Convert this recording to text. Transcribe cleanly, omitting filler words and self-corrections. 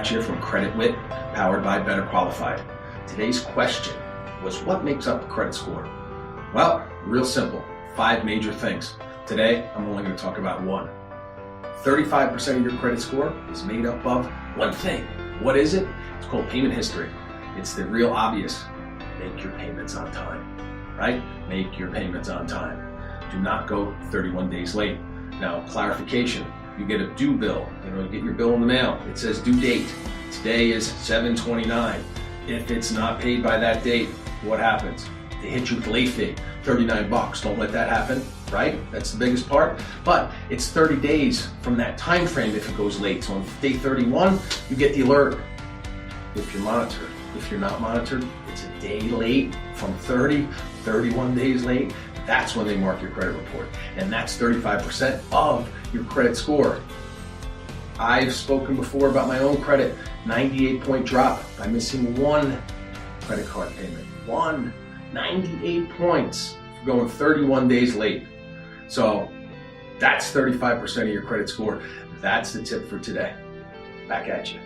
at you from Credit Wit, powered by Better Qualified. Today's question was, what makes up a credit score? Well, real simple, 5 major things. Today, I'm only going to talk about one. 35% of your credit score is made up of one thing. What is it? It's called payment history. It's the real obvious. Make your payments on time, right? Make your payments on time. Do not go 31 days late. Now, clarification, you get a due bill, you get your bill in the mail. It says due date. Today is 7/29. If it's not paid by that date, what happens? They hit you with late fee, $39. Don't let that happen, right? That's the biggest part. But it's 30 days from that time frame if it goes late. So on day 31, you get the alert if you're monitored. If you're not monitored, it's a day late from 31 days late. That's when they mark your credit report. And that's 35% of your credit score. I've spoken before about my own credit, 98-point drop by missing one credit card payment. 98 points for going 31 days late. So that's 35% of your credit score. That's the tip for today. Back at you.